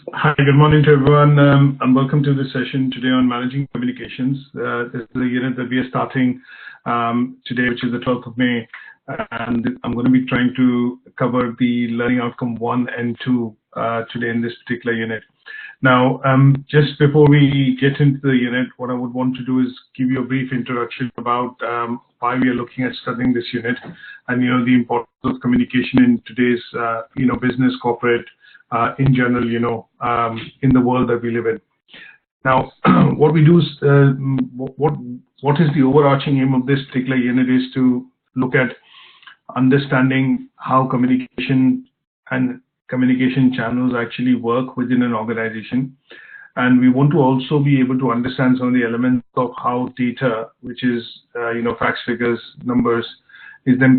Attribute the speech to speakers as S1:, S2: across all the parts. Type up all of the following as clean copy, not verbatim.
S1: Hi, good morning to everyone, and welcome to this session today on managing communications. This is the unit that we are starting today, which is the 12th of May, and I'm going to be trying to cover the learning outcome 1 and 2 today in this particular unit. Now, just before we get into the unit, what I would want to do is give you a brief introduction about why we are looking at studying this unit, and the importance of communication in today's business, corporate, in general, in the world that we live in. Now, what we do is, what is the overarching aim of this particular unit is to look at understanding how communication and communication channels actually work within an organization. And we want to also be able to understand some of the elements of how data, which is, facts, figures, numbers, is then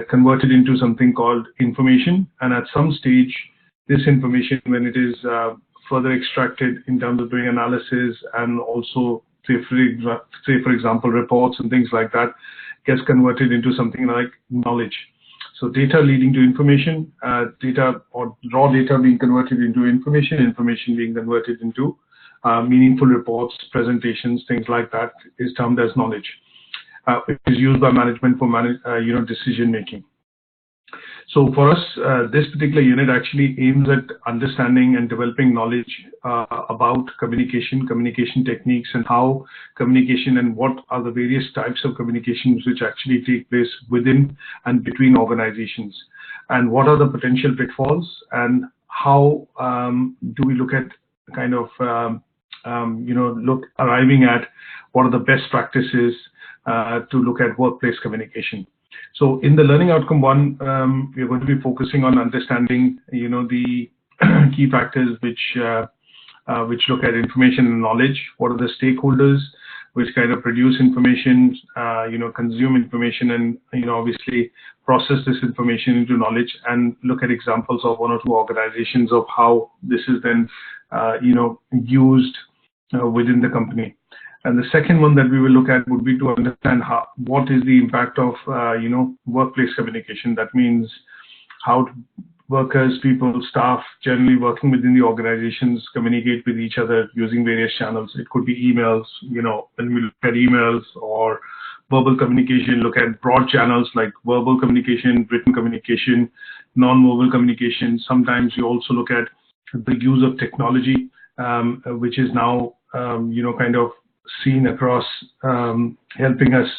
S1: converted into something called information. And at some stage, this information, when it is further extracted in terms of doing analysis and also, say for example, reports and things like that, gets converted into something like knowledge. So data leading to information, data or raw data being converted into information, information being converted into meaningful reports, presentations, things like that is termed as knowledge, which is used by management for decision making. So for us, this particular unit actually aims at understanding and developing knowledge about communication techniques, and how communication and what are the various types of communications which actually take place within and between organizations, and what are the potential pitfalls, and how do we look at kind of arriving at what are the best practices to look at workplace communication. So in the learning outcome 1, we're going to be focusing on understanding, the key factors which look at information and knowledge. What are the stakeholders which kind of produce information, consume information, and obviously process this information into knowledge, and look at examples of 1 or 2 organizations of how this is then, used within the company. And the second one that we will look at would be to understand what is the impact of, workplace communication. That means how workers, people, staff generally working within the organizations communicate with each other using various channels. It could be emails, when we look at emails, or verbal communication, look at broad channels like verbal communication, written communication, non-verbal communication. Sometimes you also look at the use of technology, which is now, kind of seen across, helping us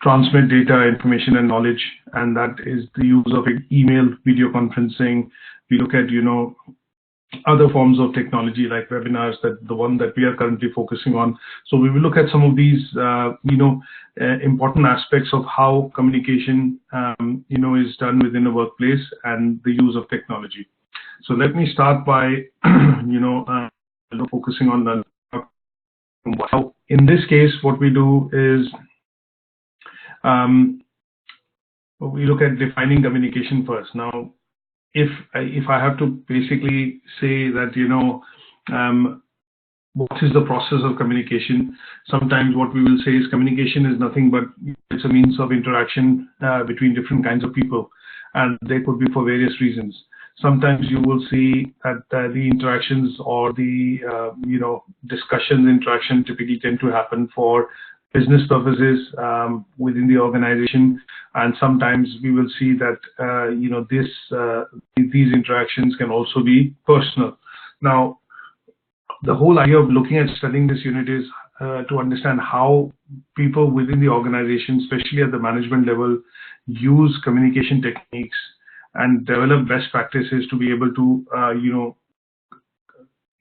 S1: transmit data, information, and knowledge, and that is the use of email, video conferencing. We look at other forms of technology like webinars, that the one that we are currently focusing on. So we will look at some of these important aspects of how communication is done within a workplace, and the use of technology. So let me start by focusing on the. In this case, what we do is we look at defining communication first. Now, if I have to basically say that what is the process of communication, sometimes what we will say is communication is nothing but it's a means of interaction between different kinds of people, and they could be for various reasons. Sometimes you will see that the interactions or the interaction typically tend to happen for business purposes within the organization, and sometimes we will see that these interactions can also be personal. Now, the whole idea of looking at studying this unit is to understand how people within the organization, especially at the management level, use communication techniques and develop best practices to be able to,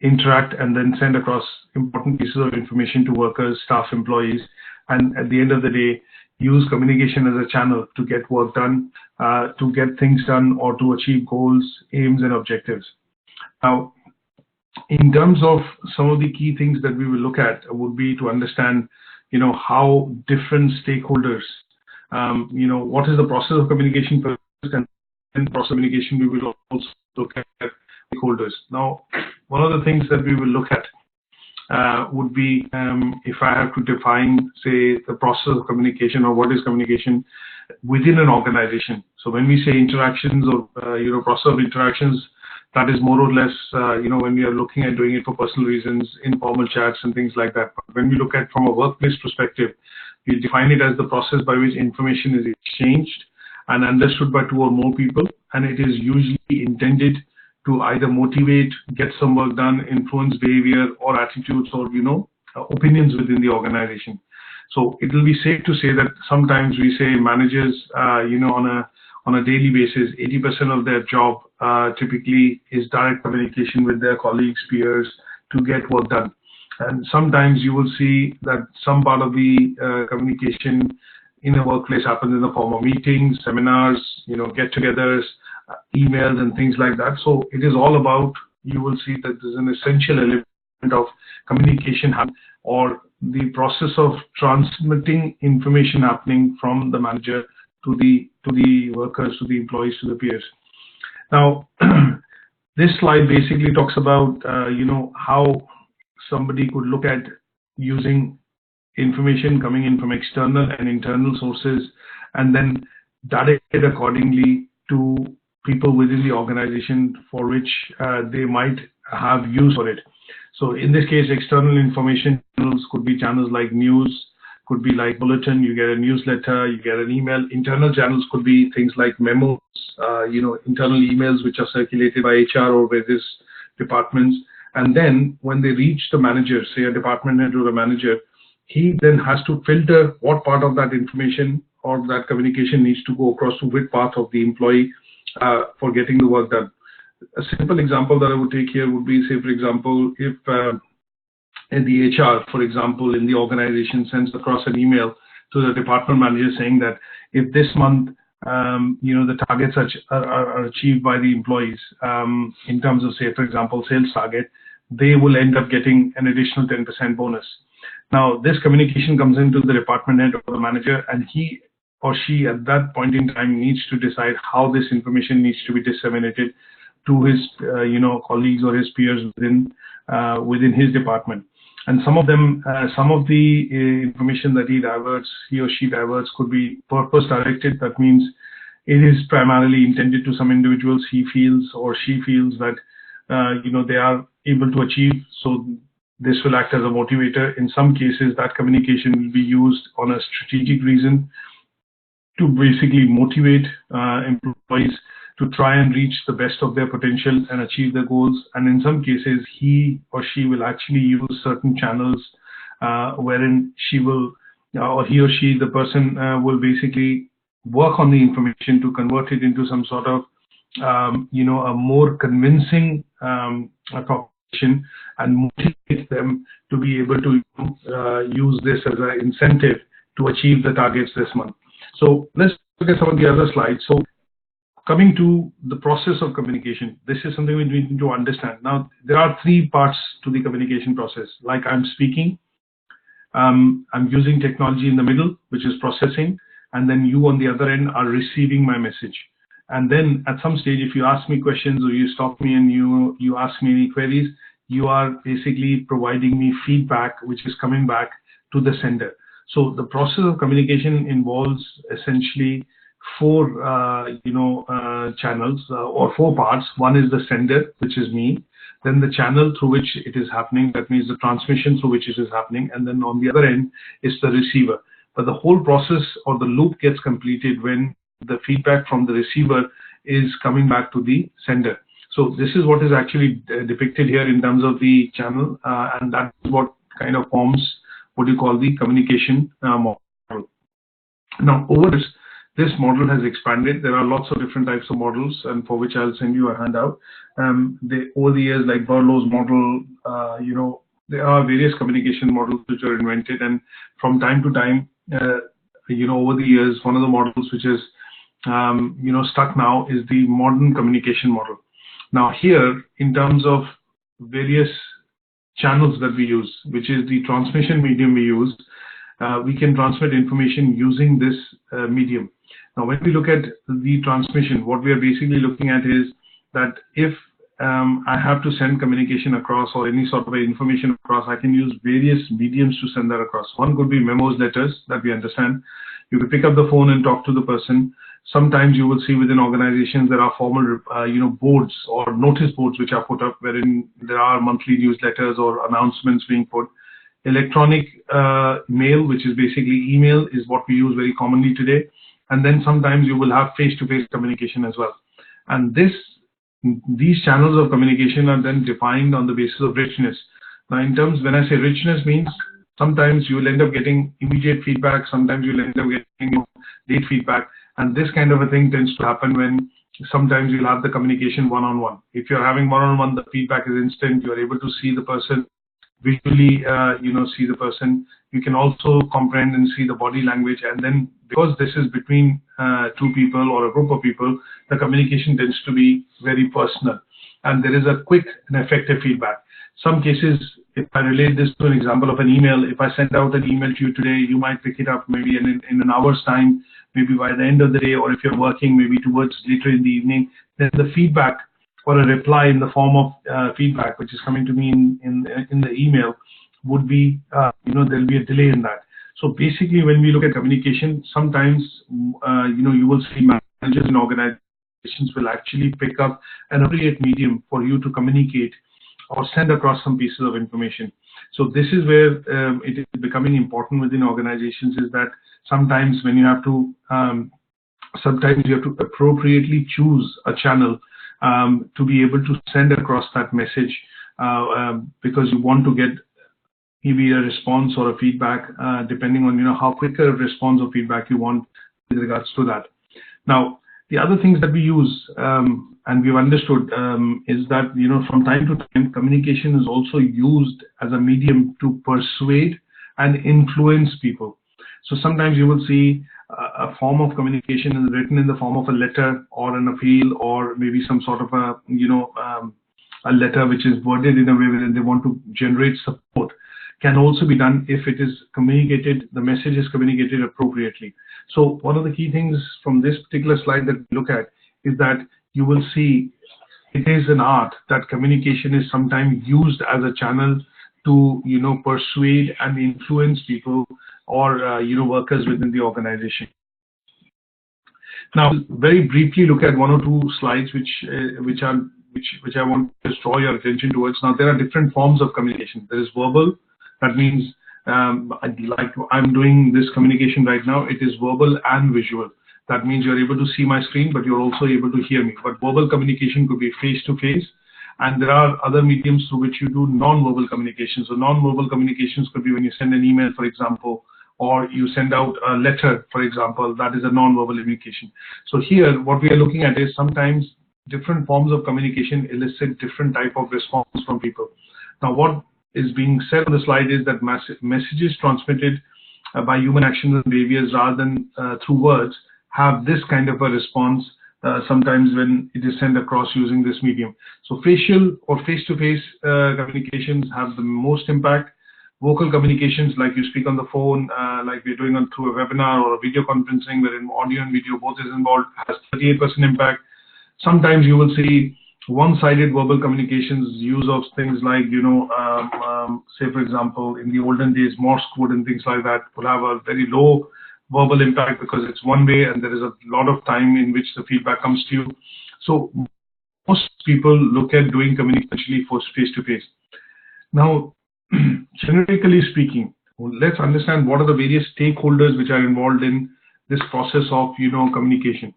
S1: interact and then send across important pieces of information to workers, staff, employees, and at the end of the day, use communication as a channel to get work done, to get things done, or to achieve goals, aims, and objectives. Now, in terms of some of the key things that we will look at would be to understand, how different stakeholders, what is the process of communication first, and in process communication, we will also look at stakeholders. Now, one of the things that we will look at would be, if I have to define, say, the process of communication, or what is communication within an organization. So when we say interactions or process of interactions, that is more or less, when we are looking at doing it for personal reasons, informal chats and things like that. But when we look at from a workplace perspective, we define it as the process by which information is exchanged and understood by two or more people, and it is usually intended to either motivate, get some work done, influence behavior or attitudes or, opinions within the organization. So it will be safe to say that sometimes we say managers, on a daily basis, 80% of their job typically is direct communication with their colleagues, peers to get work done. And sometimes you will see that some part of the communication in a workplace happens in the form of meetings, seminars, get-togethers, emails and things like that. So it is all about, you will see that there's an essential element of communication or the process of transmitting information happening from the manager to the workers, to the employees, to the peers. Now, this slide basically talks about, how somebody could look at using information coming in from external and internal sources and then direct it accordingly to people within the organization for which they might have use for it. So in this case, external information channels could be channels like news, could be like bulletin, you get a newsletter, you get an email. Internal channels could be things like memos, internal emails which are circulated by HR or various departments. And then when they reach the manager, say a department head or a manager, he then has to filter what part of that information or that communication needs to go across to which part of the employee for getting the work done. A simple example that I would take here would be, say, for example, if in the HR, for example, in the organization sends across an email to the department manager saying that if this month, the targets are achieved by the employees in terms of, say, for example, sales target, they will end up getting an additional 10% bonus. Now, this communication comes into the department head or the manager, and he or she at that point in time needs to decide how this information needs to be disseminated to his, colleagues or his peers within his department. And some of the information that he or she diverts could be purpose directed. That means it is primarily intended to some individuals he feels or she feels that, they are able to achieve. So this will act as a motivator. In some cases, that communication will be used on a strategic reason to basically motivate employees to try and reach the best of their potential and achieve their goals. And in some cases, he or she will actually use certain channels wherein she will, or he or she, the person will basically work on the information to convert it into some sort of, a more convincing proposition and motivate them to be able to use this as an incentive to achieve the targets this month. So let's look at some of the other slides. So coming to the process of communication, this is something we need to understand. Now, there are three parts to the communication process. Like I'm speaking, I'm using technology in the middle, which is processing, and then you on the other end are receiving my message. And then at some stage, if you ask me questions or you stop me and you ask me any queries, you are basically providing me feedback, which is coming back to the sender. So the process of communication involves essentially four channels or four parts. One is the sender, which is me, then the channel through which it is happening, that means the transmission through which it is happening, and then on the other end is the receiver. But the whole process or the loop gets completed when the feedback from the receiver is coming back to the sender. So this is what is actually depicted here in terms of the channel, and that is what kind of forms what you call the communication model. Now, over this model has expanded. There are lots of different types of models, and for which I'll send you a handout. Over the years, like Berlow's model, there are various communication models which are invented, and from time to time, over the years, one of the models which is stuck now is the modern communication model. Now here, in terms of various channels that we use, which is the transmission medium we use, we can transmit information using this medium. Now, when we look at the transmission, what we are basically looking at is that if I have to send communication across or any sort of information across, I can use various mediums to send that across. One could be memos, letters that we understand. You could pick up the phone and talk to the person. Sometimes you will see within organizations there are formal, boards or notice boards which are put up wherein there are monthly newsletters or announcements being put. Electronic mail, which is basically email, is what we use very commonly today. And then sometimes you will have face-to-face communication as well. And these channels of communication are then defined on the basis of richness. Now, when I say richness, means sometimes you will end up getting immediate feedback, sometimes you'll end up getting late feedback, and this kind of a thing tends to happen when sometimes you'll have the communication one-on-one. If you're having one-on-one, the feedback is instant. You're able to see the person visually, see the person. You can also comprehend and see the body language, and then because this is between two people or a group of people, the communication tends to be very personal, and there is a quick and effective feedback. Some cases, if I relate this to an example of an email, if I send out an email to you today, you might pick it up maybe in an hour's time, maybe by the end of the day, or if you're working, maybe towards later in the evening, then the feedback or a reply in the form of feedback, which is coming to me in the email, would be, there'll be a delay in that. So basically, when we look at communication, sometimes, you will see managers in organizations will actually pick up an appropriate medium for you to communicate or send across some pieces of information. So this is where it is becoming important within organizations, is that sometimes when you have to, appropriately choose a channel to be able to send across that message, because you want to get maybe a response or a feedback, depending on how quick a response or feedback you want with regards to that. Now, the other things that we use and we've understood is that from time to time, communication is also used as a medium to persuade and influence people. So sometimes you will see a form of communication is written in the form of a letter or an appeal, or maybe some sort of a letter which is worded in a way where they want to generate support. Can also be done if it is communicated, the message is communicated appropriately. So one of the key things from this particular slide that we look at is that you will see it is an art that communication is sometimes used as a channel to persuade and influence people or workers within the organization. Now, very briefly look at one or two slides which I want to draw your attention towards. Now, there are different forms of communication. There is verbal. That means, like I'm doing this communication right now, it is verbal and visual. That means you're able to see my screen, but you're also able to hear me. But verbal communication could be face-to-face, and there are other mediums through which you do non-verbal communication. So non-verbal communications could be when you send an email, for example, or you send out a letter, for example. That is a non-verbal communication. So here, what we are looking at is sometimes different forms of communication elicit different type of response from people. Now, what is being said on the slide is that messages transmitted by human actions and behaviors rather than through words have this kind of a response sometimes when it is sent across using this medium. So facial or face-to-face communications have the most impact. Vocal communications, like you speak on the phone, like we're doing through a webinar or a video conferencing wherein audio and video both is involved, has 38% impact. Sometimes you will see one-sided verbal communications, use of things like, say for example, in the olden days, Morse code and things like that will have a very low verbal impact because it's one way and there is a lot of time in which the feedback comes to you. So most people look at doing communication face-to-face. Now, generically speaking, let's understand what are the various stakeholders which are involved in this process of, communication.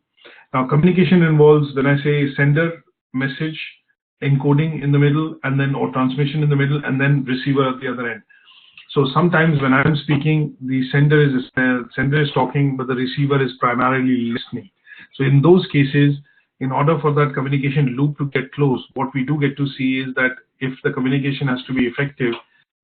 S1: Now, communication involves, when I say sender, message, encoding in the middle, and then or transmission in the middle, and then receiver at the other end. So sometimes when I'm speaking, the sender is talking, but the receiver is primarily listening. So in those cases, in order for that communication loop to get closed, what we do get to see is that if the communication has to be effective,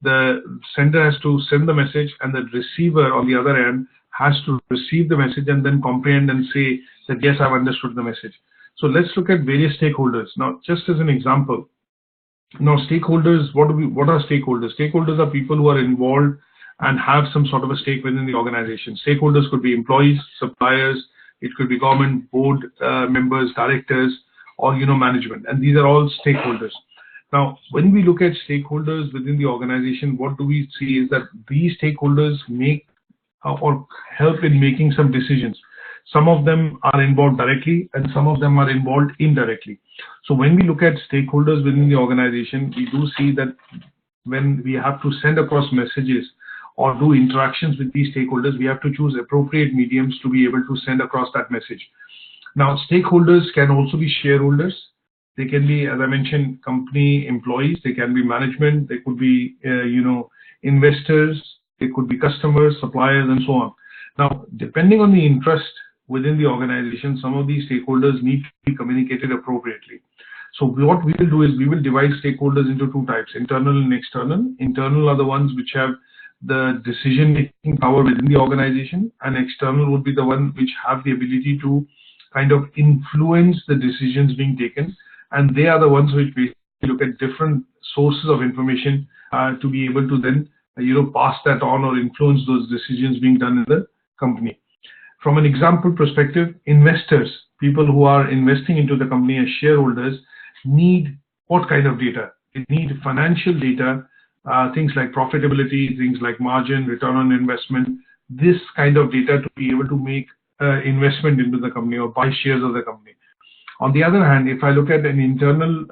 S1: the sender has to send the message, and the receiver on the other end has to receive the message and then comprehend and say that yes, I've understood the message. So let's look at various stakeholders. Now, just as an example, now stakeholders, what are stakeholders? Stakeholders are people who are involved and have some sort of a stake within the organization. Stakeholders could be employees, suppliers, it could be government, board members, directors, or management, and these are all stakeholders. Now, when we look at stakeholders within the organization, what do we see is that these stakeholders make or help in making some decisions. Some of them are involved directly and some of them are involved indirectly. So when we look at stakeholders within the organization, we do see that when we have to send across messages or do interactions with these stakeholders, we have to choose appropriate mediums to be able to send across that message. Now, stakeholders can also be shareholders. They can be, as I mentioned, company employees. They can be management. They could be, investors. They could be customers, suppliers, and so on. Now, depending on the interest within the organization, some of these stakeholders need to be communicated appropriately. So what we will do is we will divide stakeholders into two types, internal and external. Internal are the ones which have the decision-making power within the organization, and external would be the one which have the ability to kind of influence the decisions being taken. And they are the ones which basically look at different sources of information to be able to then, pass that on or influence those decisions being done in the company. From an example perspective, investors, people who are investing into the company as shareholders, need what kind of data? They need financial data, things like profitability, things like margin, return on investment, this kind of data to be able to make investment into the company or buy shares of the company. On the other hand, if I look at an internal,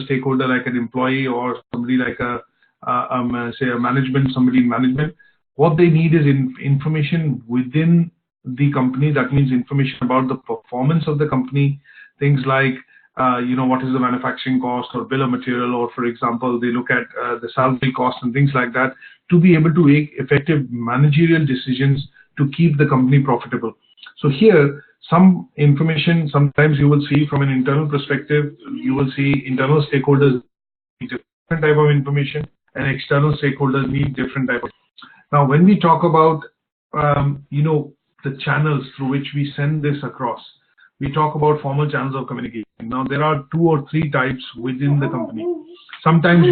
S1: stakeholder like an employee or somebody like say a management, somebody in management, what they need is information within the company. That means information about the performance of the company, things like, what is the manufacturing cost or bill of material, or for example, they look at the salary cost and things like that to be able to make effective managerial decisions to keep the company profitable. So here, some information, sometimes you will see from an internal perspective, you will see internal stakeholders need different type of information and external stakeholders need different type of. Now, when we talk about, the channels through which we send this across, we talk about formal channels of communication. Now, there are 2 or 3 types within the company. Sometimes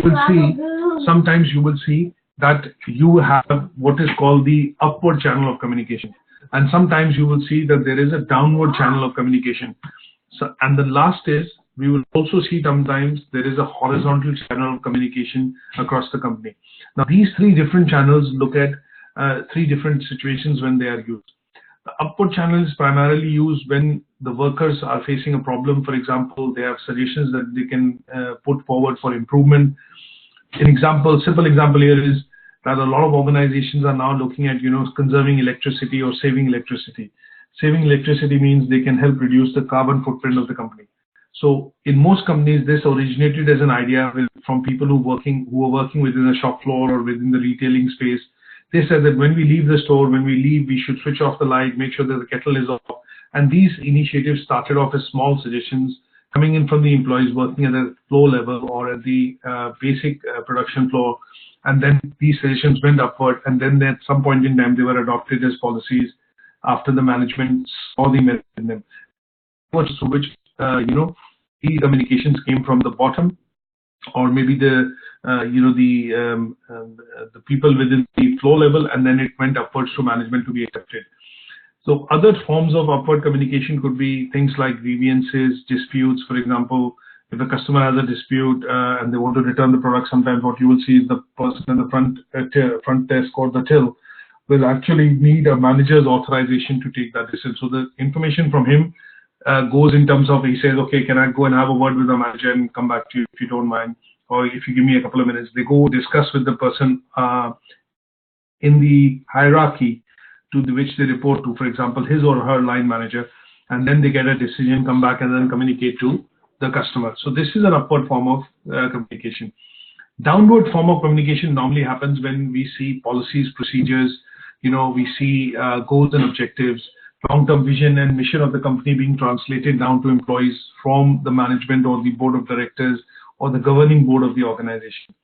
S1: you will see that you have what is called the upward channel of communication. And sometimes you will see that there is a downward channel of communication. So, and the last is, we will also see sometimes there is a horizontal channel of communication across the company. Now, these 3 different channels look at 3 different situations when they are used. The upward channel is primarily used when the workers are facing a problem. For example, they have suggestions that they can put forward for improvement. Simple example here is that a lot of organizations are now looking at, conserving electricity or saving electricity. Saving electricity means they can help reduce the carbon footprint of the company. So in most companies, this originated as an idea from people who are working within the shop floor or within the retailing space. They said that when we leave the store, we should switch off the light, make sure that the kettle is off. And these initiatives started off as small suggestions coming in from the employees working at the floor level or at the basic production floor. And then these suggestions went upward. And then at some point in time, they were adopted as policies after the management saw the merit in them. So which, the communications came from the bottom, or maybe the people within the floor level, and then it went upwards to management to be accepted. So other forms of upward communication could be things like grievances, disputes. For example, if a customer has a dispute and they want to return the product, sometimes what you will see is the person in the front desk or the till will actually need a manager's authorization to take that decision. So the information from him goes in terms of, he says, okay, can I go and have a word with the manager and come back to you if you don't mind? Or if you give me a couple of minutes, they go discuss with the person in the hierarchy to which they report to, for example, his or her line manager, and then they get a decision, come back and then communicate to the customer. So this is an upward form of communication. Downward form of communication normally happens when we see policies, procedures, we see goals and objectives, long-term vision and mission of the company being translated down to employees from the management or the board of directors or the governing board of the organization.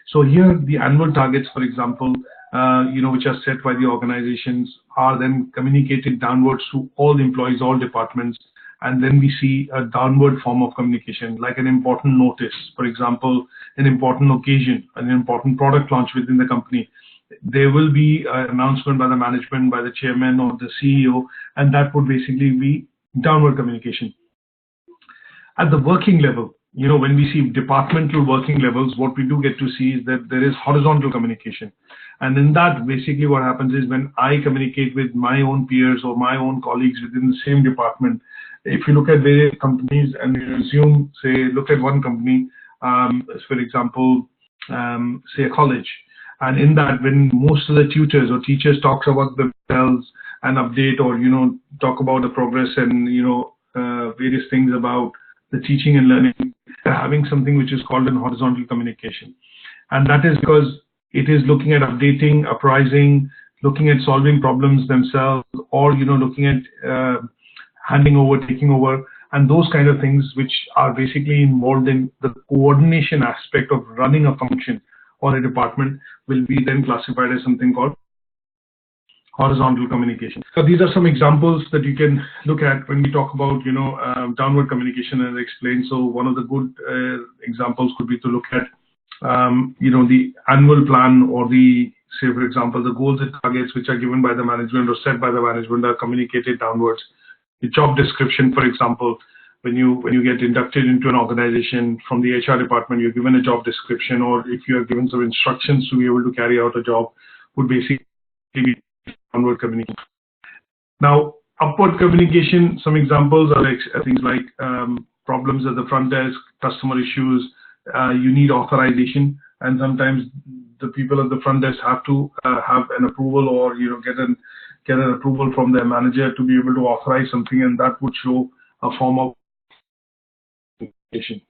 S1: So here the annual targets, for example, which are set by the organizations, are then communicated downwards to all the employees, all departments, and then we see a downward form of communication, like an important notice, for example, an important occasion, an important product launch within the company. There will be an announcement by the management, by the chairman or the CEO, and that would basically be downward communication. At the working level, when we see departmental working levels, what we do get to see is that there is horizontal communication. And in that, basically what happens is when I communicate with my own peers or my own colleagues within the same department, if you look at various companies and you assume, say, look at one company, for example, say a college, and in that, when most of the tutors or teachers talks about themselves and update or, talk about the progress and, various things about the teaching and learning, having something which is called an horizontal communication. And that is because it is looking at updating, uprising, looking at solving problems themselves, or, looking at handing over, taking over, and those kind of things which are basically involved in the coordination aspect of running a function or a department will be then classified as something called horizontal communication. So these are some examples that you can look at when we talk about, downward communication, as I explained. So one of the good examples could be to look at, the annual plan, or the, say, for example, the goals and targets which are given by the management or set by the management are communicated downwards. The job description, for example, when you get inducted into an organization from the HR department, you're given a job description, or if you are given some instructions to be able to carry out a job, would basically be downward communication. Now, upward communication, some examples are things like problems at the front desk, customer issues, you need authorization, and sometimes the people at the front desk have to have an approval, or get an approval from their manager to be able to authorize something, and that would show a form of communication.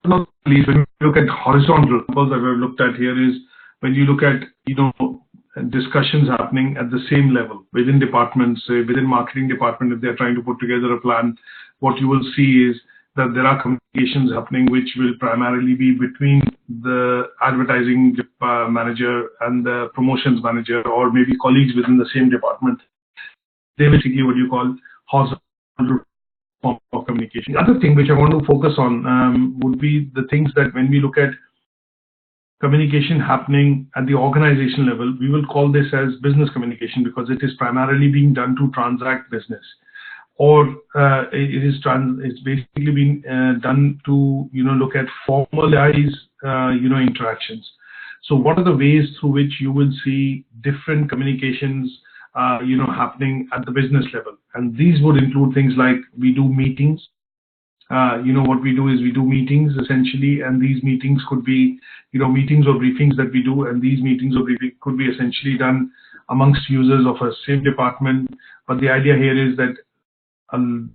S1: When we look at horizontal examples that we've looked at here is when you look at discussions happening at the same level within departments, say within marketing department, if they're trying to put together a plan, what you will see is that there are communications happening which will primarily be between the advertising manager and the promotions manager, or maybe colleagues within the same department. They're basically what you call horizontal form of communication. The other thing which I want to focus on would be the things that when we look at communication happening at the organization level, we will call this as business communication, because it is primarily being done to transact business, or it's basically being done to look at formalize interactions. So what are the ways through which you will see different communications happening at the business level? And these would include things like we do meetings. What we do is we do meetings essentially, and these meetings could be, meetings or briefings that we do, and these meetings or briefings could be essentially done amongst users of a same department. But the idea here is that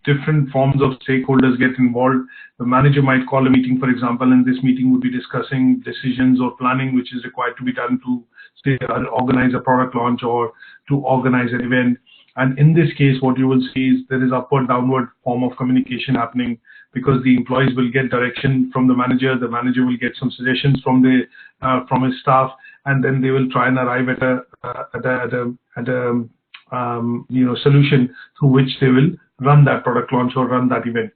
S1: different forms of stakeholders get involved. The manager might call a meeting, for example, and this meeting would be discussing decisions or planning which is required to be done to, say, organize a product launch or to organize an event. And in this case, what you will see is there is upward, downward form of communication happening, because the employees will get direction from the manager will get some suggestions from his staff, and then they will try and arrive at a solution through which they will run that product launch or run that event.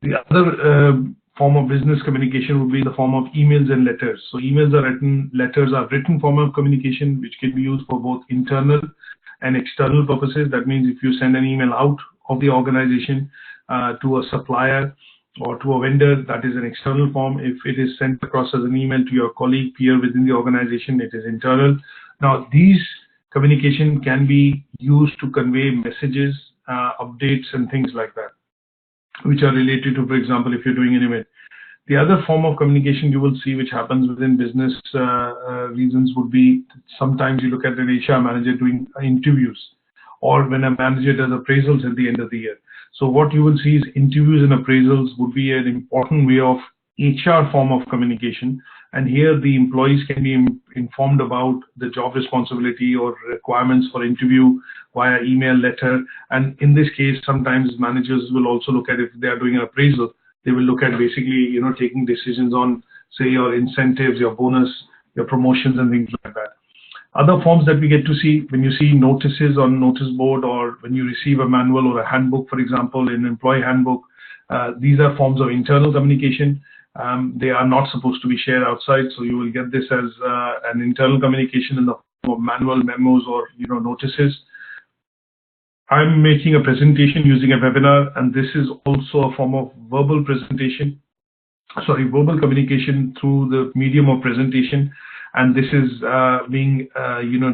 S1: The other form of business communication would be the form of emails and letters. So emails are written, letters are written form of communication, which can be used for both internal and external purposes. That means if you send an email out of the organization to a supplier or to a vendor, that is an external form. If it is sent across as an email to your colleague, peer within the organization, it is internal. Now, these communication can be used to convey messages, updates, and things like that, which are related to, for example, if you're doing an event. The other form of communication you will see which happens within business reasons would be sometimes you look at an HR manager doing interviews, or when a manager does appraisals at the end of the year. So what you will see is interviews and appraisals would be an important way of HR form of communication. And here the employees can be informed about the job responsibility or requirements for interview via email, letter. And in this case, sometimes managers will also look at, if they are doing an appraisal, they will look at basically, taking decisions on, say, your incentives, your bonus, your promotions, and things like that. Other forms that we get to see when you see notices on notice board, or when you receive a manual or a handbook, for example, an employee handbook, these are forms of internal communication. They are not supposed to be shared outside, so you will get this as an internal communication in the form of manual memos or notices. I'm making a presentation using a webinar, and this is also a form of verbal presentation. Sorry, verbal communication through the medium of presentation, and this is being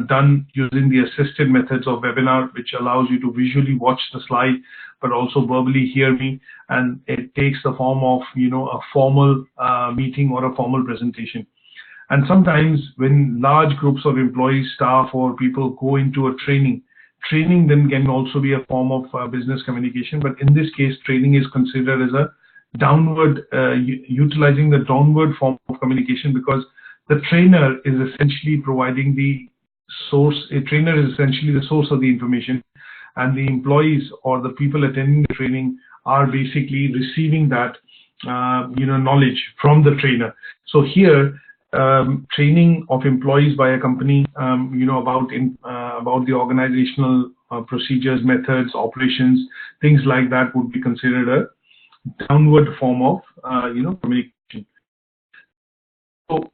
S1: done using the assisted methods of webinar, which allows you to visually watch the slide but also verbally hear me, and it takes the form of a formal meeting or a formal presentation. And sometimes when large groups of employees, staff, or people go into a training then can also be a form of business communication, but in this case training is considered as a downward, utilizing the downward form of communication, because the trainer is essentially providing the source. A trainer is essentially the source of the information, and the employees or the people attending the training are basically receiving that knowledge from the trainer. So here, training of employees by a company, about the organizational procedures, methods, operations, things like that would be considered a downward form of communication. So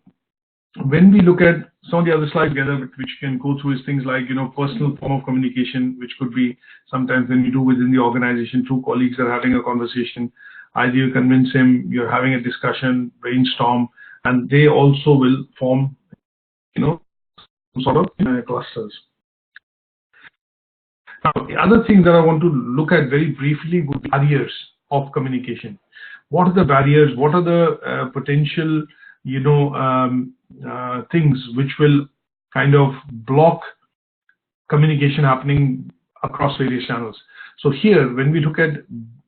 S1: when we look at some of the other slides together, which you can go through, is things like personal form of communication, which could be sometimes when you do within the organization, two colleagues are having a conversation, either you convince him, you're having a discussion, brainstorm, and they also will form some sort of clusters. Now, the other thing that I want to look at very briefly would be barriers of communication. What are the barriers? What are the potential, things which will kind of block communication happening across various channels? So here, when we look at,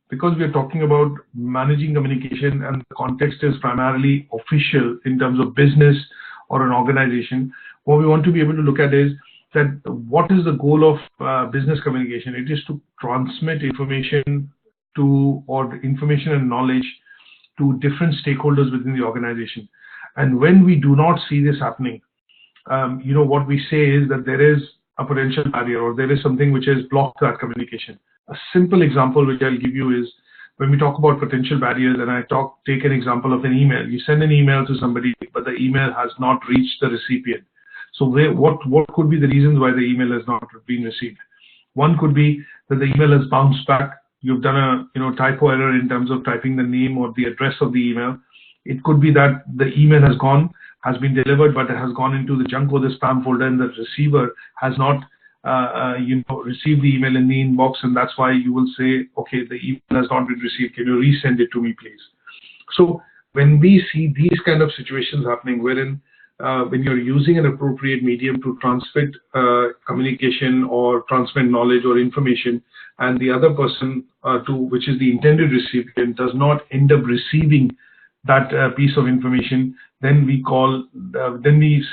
S1: because we are talking about managing communication and the context is primarily official in terms of business or an organization, what we want to be able to look at is that what is the goal of business communication? It is to transmit information or information and knowledge to different stakeholders within the organization. And when we do not see this happening, what we say is that there is a potential barrier, or there is something which has blocked that communication. A simple example which I'll give you is when we talk about potential barriers, and take an example of an email. You send an email to somebody, but the email has not reached the recipient. So what could be the reasons why the email has not been received? One could be that the email has bounced back. You've done a typo error in terms of typing the name or the address of the email. It could be that the email has been delivered, but it has gone into the junk or the spam folder, and the receiver has not received the email in the inbox, and that's why you will say, okay, the email has not been received. Can you resend it to me, please? So when we see these kind of situations happening, wherein when you're using an appropriate medium to transmit communication or transmit knowledge or information, and the other person, which is the intended recipient, does not end up receiving that piece of information, then we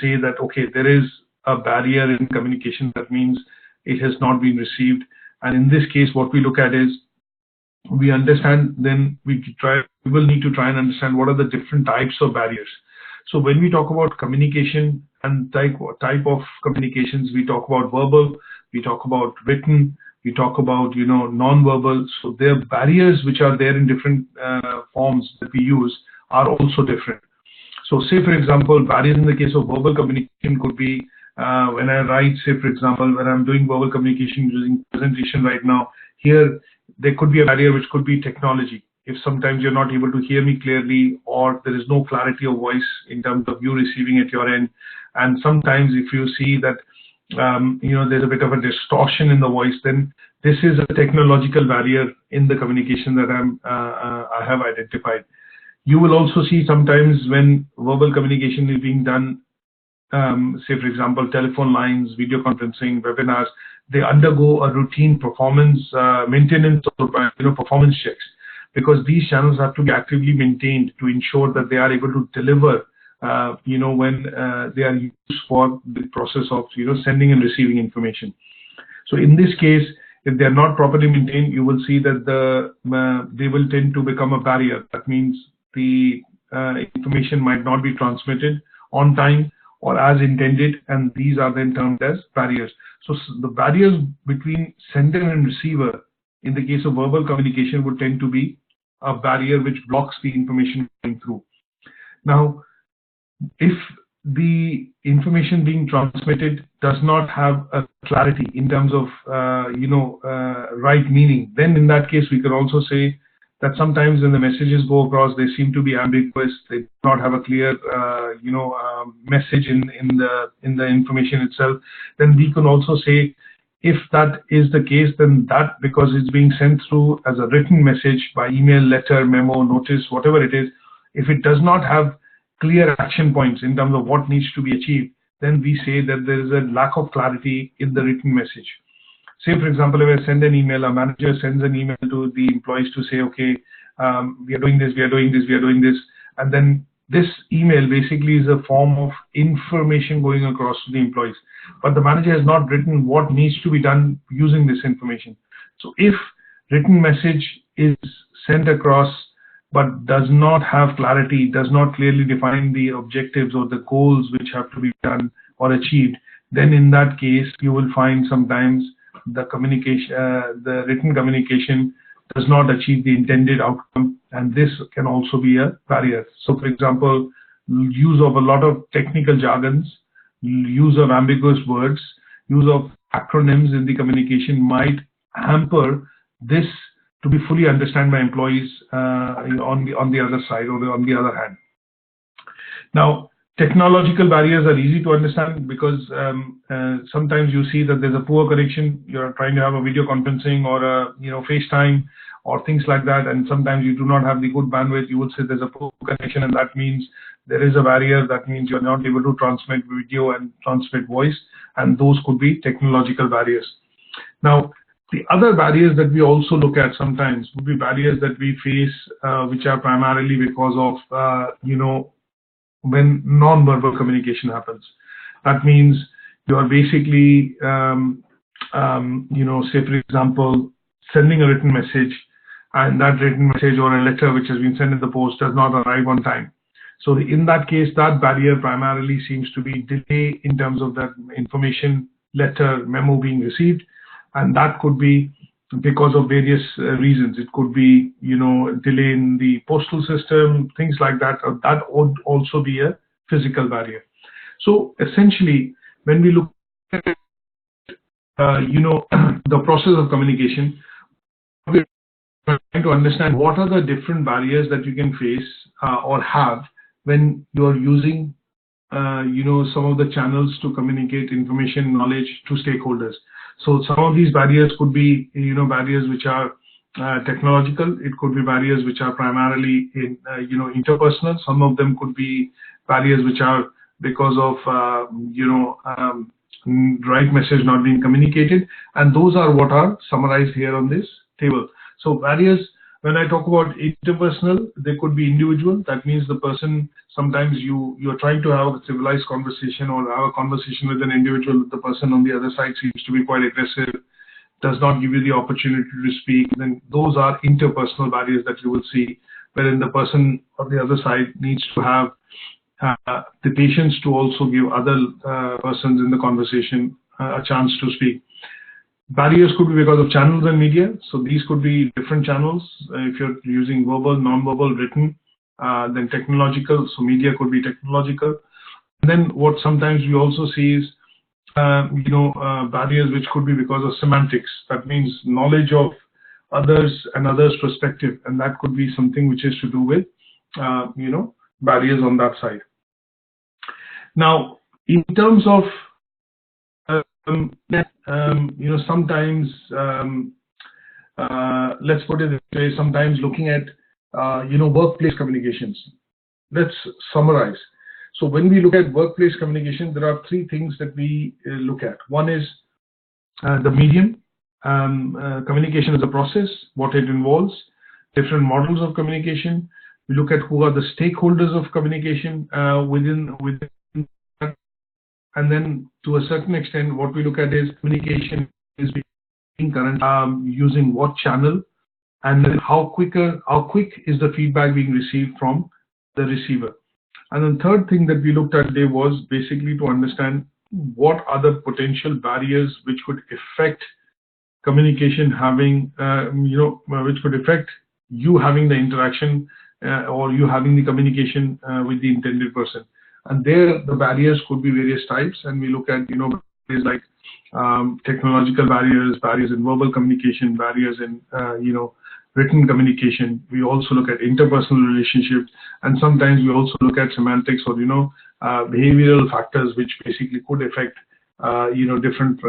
S1: say that, okay, there is a barrier in communication. That means it has not been received. And in this case, what we look at is we understand, then we will need to try and understand what are the different types of barriers. So when we talk about communication and type of communications, we talk about verbal, we talk about written, we talk about non-verbal. So there are barriers which are there in different forms that we use are also different. So say, for example, barriers in the case of verbal communication could be when I write, say, for example, when I'm doing verbal communication using presentation right now, here there could be a barrier which could be technology. If sometimes you're not able to hear me clearly, or there is no clarity of voice in terms of you receiving at your end, and sometimes if you see that there's a bit of a distortion in the voice, then this is a technological barrier in the communication that I have identified. You will also see sometimes when verbal communication is being done, say, for example, telephone lines, video conferencing, webinars, they undergo a routine performance maintenance or performance checks, because these channels have to be actively maintained to ensure that they are able to deliver when they are used for the process of sending and receiving information. So in this case, if they are not properly maintained, you will see that they will tend to become a barrier. That means the information might not be transmitted on time or as intended, and these are then termed as barriers. So the barriers between sender and receiver in the case of verbal communication would tend to be a barrier which blocks the information going through. Now, if the information being transmitted does not have a clarity in terms of right meaning, then in that case we could also say that sometimes when the messages go across, they seem to be ambiguous. They do not have a clear message in the information itself. Then we can also say, if that is the case, then that, because it's being sent through as a written message by email, letter, memo, notice, whatever it is, if it does not have clear action points in terms of what needs to be achieved, then we say that there is a lack of clarity in the written message. Say, for example, if I send an email, a manager sends an email to the employees to say, okay, we are doing this, we are doing this, we are doing this, and then this email basically is a form of information going across to the employees, but the manager has not written what needs to be done using this information. So if written message is sent across but does not have clarity, does not clearly define the objectives or the goals which have to be done or achieved, then in that case you will find sometimes the communication, the written communication does not achieve the intended outcome, and this can also be a barrier. So for example, use of a lot of technical jargons, use of ambiguous words, use of acronyms in the communication might hamper this to be fully understood by employees on the other side or on the other hand. Now, technological barriers are easy to understand because sometimes you see that there's a poor connection. You're trying to have a video conferencing or a FaceTime or things like that, and sometimes you do not have the good bandwidth. You would say there's a poor connection, and that means there is a barrier. That means you're not able to transmit video and transmit voice, and those could be technological barriers. Now, the other barriers that we also look at sometimes would be barriers that we face, which are primarily because of when non-verbal communication happens. That means you are basically, say for example, sending a written message, and that written message or a letter which has been sent in the post does not arrive on time. So in that case, that barrier primarily seems to be delay in terms of that information, letter, memo being received, and that could be because of various reasons. It could be, delay in the postal system, things like that. That would also be a physical barrier. So essentially, when we look at, the process of communication, we're trying to understand what are the different barriers that you can face or have when you are using, some of the channels to communicate information, knowledge to stakeholders. So some of these barriers could be, barriers which are technological. It could be barriers which are primarily in, interpersonal. Some of them could be barriers which are because of, right message not being communicated. And those are what are summarized here on this table. So barriers, when I talk about interpersonal, they could be individual. That means the person, sometimes you're trying to have a civilized conversation or have a conversation with an individual. The person on the other side seems to be quite aggressive, does not give you the opportunity to speak. Then those are interpersonal barriers that you will see, wherein the person on the other side needs to have the patience to also give other persons in the conversation a chance to speak. Barriers could be because of channels and media. So these could be different channels. If you're using verbal, non-verbal, written, then technological. So media could be technological. And then what sometimes we also see is, barriers which could be because of semantics. That means knowledge of others and others' perspective. And that could be something which is to do with, barriers on that side. Now, in terms of sometimes, let's put it this way, sometimes looking at, workplace communications. Let's summarize. So when we look at workplace communication, there are three things that we look at. One is the medium. Communication is a process, what it involves, different models of communication. We look at who are the stakeholders of communication within and then to a certain extent, what we look at is communication is being current, using what channel, and then how quick is the feedback being received from the receiver. And the third thing that we looked at today was basically to understand what are the potential barriers which could affect communication having, which could affect you having the interaction or you having the communication with the intended person. And there the barriers could be various types, and we look at barriers like technological barriers, barriers in verbal communication, barriers in written communication. We also look at interpersonal relationships, and sometimes we also look at semantics or behavioral factors which basically could affect different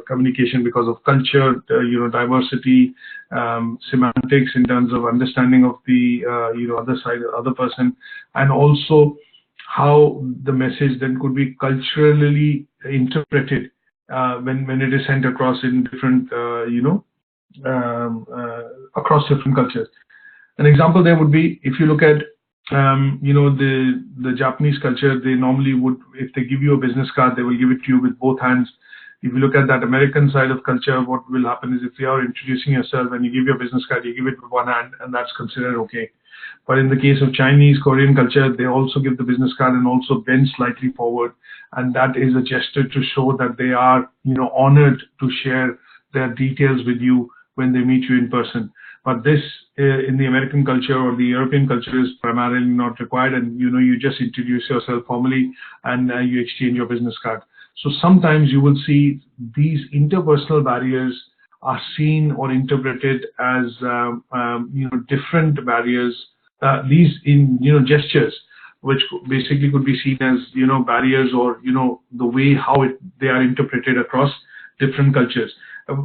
S1: communication because of culture, diversity, semantics in terms of understanding of the other side, other person, and also how the message then could be culturally interpreted when it is sent across in different across different cultures. An example there would be, if you look at the Japanese culture, they normally would, if they give you a business card, they will give it to you with both hands. If you look at that American side of culture, what will happen is if you are introducing yourself and you give your business card, you give it with one hand, and that's considered okay. But in the case of Chinese, Korean culture, they also give the business card and also bend slightly forward, and that is a gesture to show that they are honored to share their details with you when they meet you in person. But this in the American culture or the European culture is primarily not required, and you just introduce yourself formally and you exchange your business card. So sometimes you will see these interpersonal barriers are seen or interpreted as different barriers. These gestures, which basically could be seen as barriers or the way how they are interpreted across different cultures.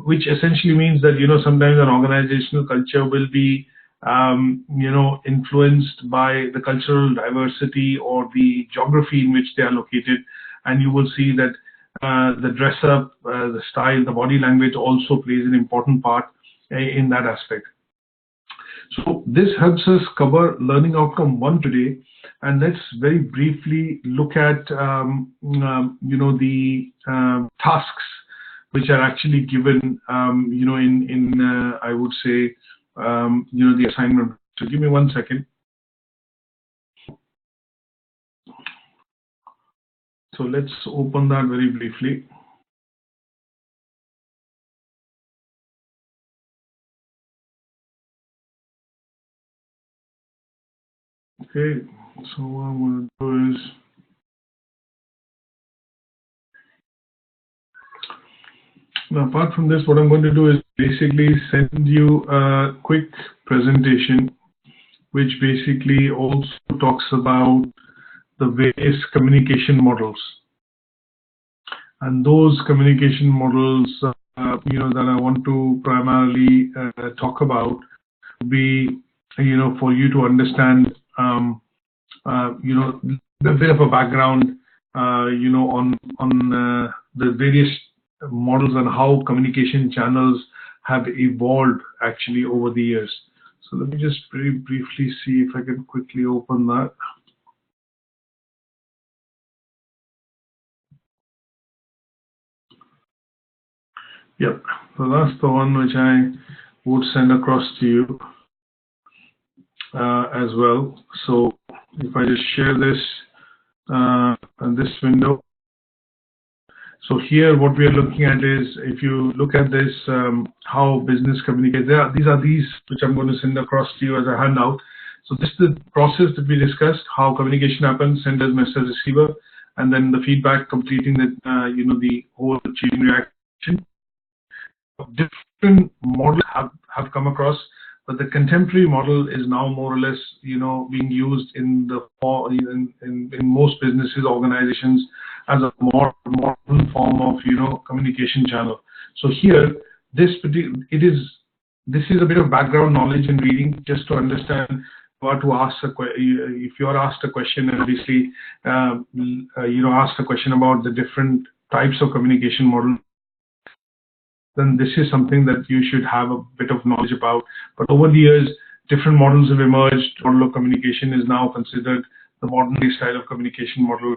S1: Which essentially means that sometimes an organizational culture will be influenced by the cultural diversity or the geography in which they are located, and you will see that the dress up, the style, the body language also plays an important part in that aspect. So this helps us cover learning outcome 1 today, and let's very briefly look at the tasks which are actually given, in I would say, the assignment. So give me 1 second. So let's open that very briefly. Okay, so what I'm going to do is, now, apart from this, what I'm going to do is basically send you a quick presentation which basically also talks about the various communication models. And those communication models that I want to primarily talk about would be for you to understand a bit of a background on the various models and how communication channels have evolved actually over the years. So let me just very briefly see if I can quickly open that. Yep, so that's the one which I would send across to you as well. So if I just share this this window. So here what we are looking at is, if you look at this, how business communicates. These which I'm going to send across to you as a handout. So this is the process that we discussed, how communication happens, senders, message, receiver, and then the feedback, completing the the whole chain reaction. Different models have come across, but the contemporary model is now more or less being used in most businesses, organizations, as a more modern form of communication channel. So here this is a bit of background knowledge and reading, just to understand what to ask. If you are asked a question, and obviously asked a question about the different types of communication model, then this is something that you should have a bit of knowledge about. But over the years, different models have emerged. Model of communication is now considered the modern day style of communication model,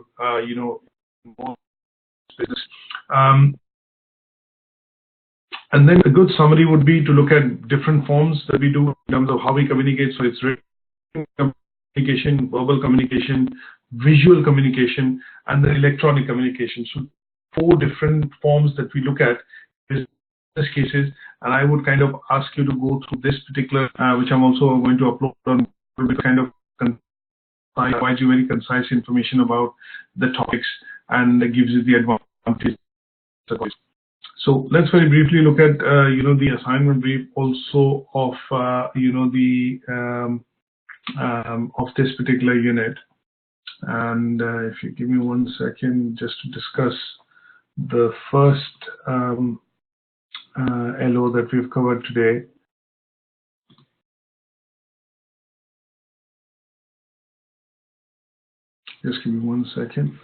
S1: business. And then a good summary would be to look at different forms that we do in terms of how we communicate. So it's written communication, verbal communication, visual communication, and then electronic communication. So 4 different forms that we look at is cases, and I would kind of ask you to go through this particular, which I'm also going to upload on kind of provides you very concise information about the topics and gives you the advantage. So let's very briefly look at the assignment brief also of of this particular unit. And if you give me 1 second just to discuss the first LO that we've covered today. Just give me 1 second.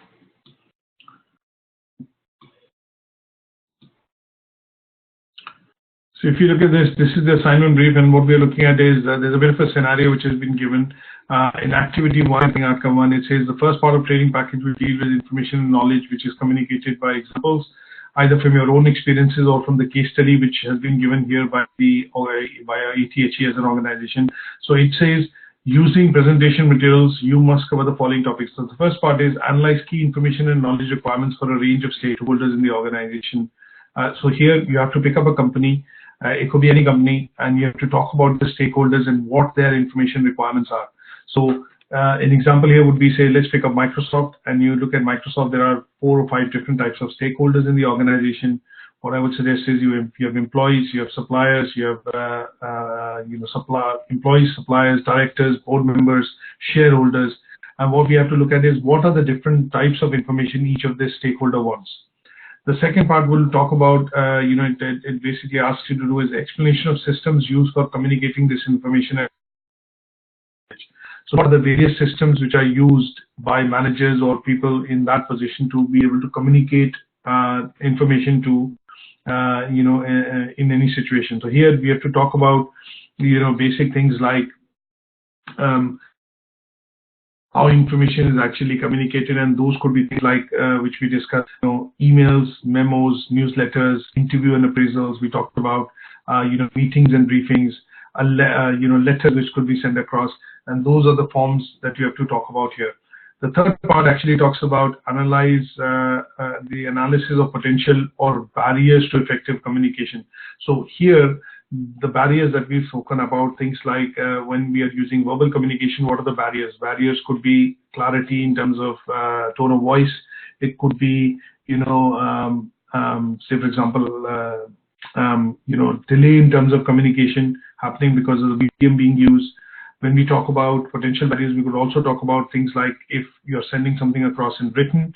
S1: So if you look at this is the assignment brief, and what we're looking at is there's a bit of a scenario which has been given. In activity 1, outcome 1, it says the first part of training package will deal with information and knowledge which is communicated by examples, either from your own experiences or from the case study which has been given here by ATHE as an organization. So it says, using presentation materials, you must cover the following topics. So the first part is analyze key information and knowledge requirements for a range of stakeholders in the organization. So here you have to pick up a company. It could be any company, and you have to talk about the stakeholders and what their information requirements are. So an example here would be, say, let's pick up Microsoft, and you look at Microsoft, there are 4 or 5 different types of stakeholders in the organization. What I would suggest is you have employees, you have suppliers, you have employees, suppliers, directors, board members, shareholders. And what we have to look at is what are the different types of information each of this stakeholder wants. The second part will talk about, it basically asks you to do is explanation of systems used for communicating this information. So what are the various systems which are used by managers or people in that position to be able to communicate information to, in any situation. So here we have to talk about, basic things like how information is actually communicated, and those could be things like which we discussed, emails, memos, newsletters, interview and appraisals. We talked about meetings and briefings, letters which could be sent across, and those are the forms that you have to talk about here. The third part actually talks about analyze the analysis of potential or barriers to effective communication. So here, the barriers that we've spoken about, things like when we are using verbal communication, what are the barriers? Barriers could be clarity in terms of tone of voice. It could be, say for example, delay in terms of communication happening because of the medium being used. When we talk about potential barriers, we could also talk about things like if you're sending something across in written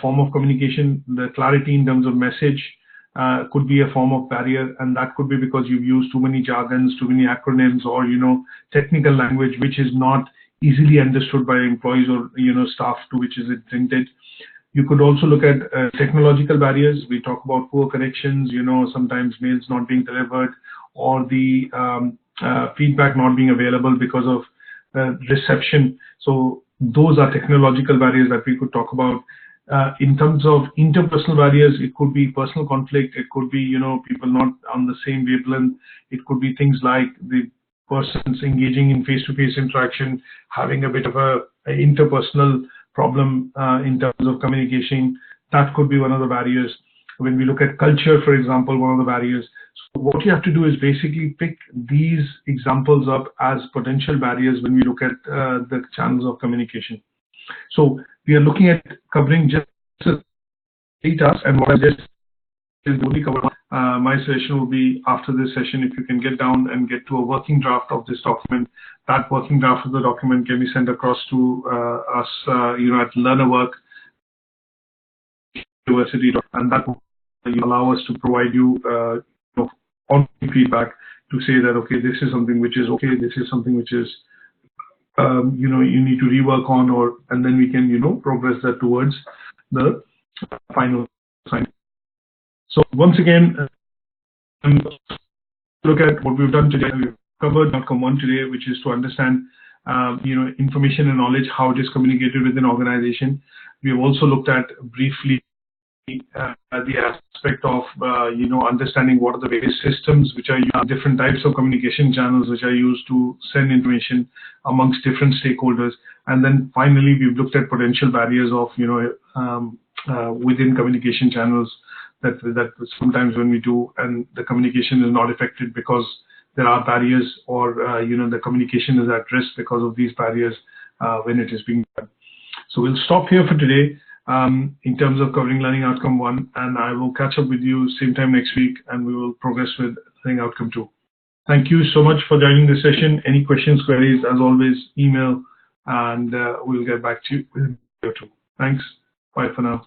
S1: form of communication, the clarity in terms of message could be a form of barrier, and that could be because you've used too many jargons, too many acronyms, or technical language which is not easily understood by employees or staff to which is intended. You could also look at technological barriers. We talk about poor connections, sometimes mails not being delivered, or the feedback not being available because of reception. So those are technological barriers that we could talk about. In terms of interpersonal barriers, it could be personal conflict, it could be people not on the same wavelength, it could be things like the persons engaging in face-to-face interaction, having a bit of a interpersonal problem in terms of communication. That could be one of the barriers. When we look at culture, for example, one of the barriers. So what you have to do is basically pick these examples up as potential barriers when we look at the channels of communication. So we are looking at covering just 8 tasks, and what I just is only cover. My session will be after this session. If you can get down and get to a working draft of this document, that working draft of the document can be sent across to us, at LearnerWork University, and that will allow us to provide you on feedback to say that okay, this is something which is okay, this is something which is you need to rework on, and then we can progress that towards the final assignment. So once again, look at what we've done today. We've covered outcome 1 today, which is to understand information and knowledge, how it is communicated within an organization. We have also looked at briefly the aspect of understanding what are the various systems which are used, different types of communication channels which are used to send information amongst different stakeholders, and then finally we've looked at potential barriers of within communication channels that sometimes when we do and the communication is not effective because there are barriers, or the communication is at risk because of these barriers. when it is being done. So we'll stop here for today in terms of covering Learning Outcome 1, and I will catch up with you same time next week, and we will progress with Learning Outcome 2. Thank you so much for joining the session. Any questions, queries, as always, email, and we'll get back to you. Thanks. Bye for now.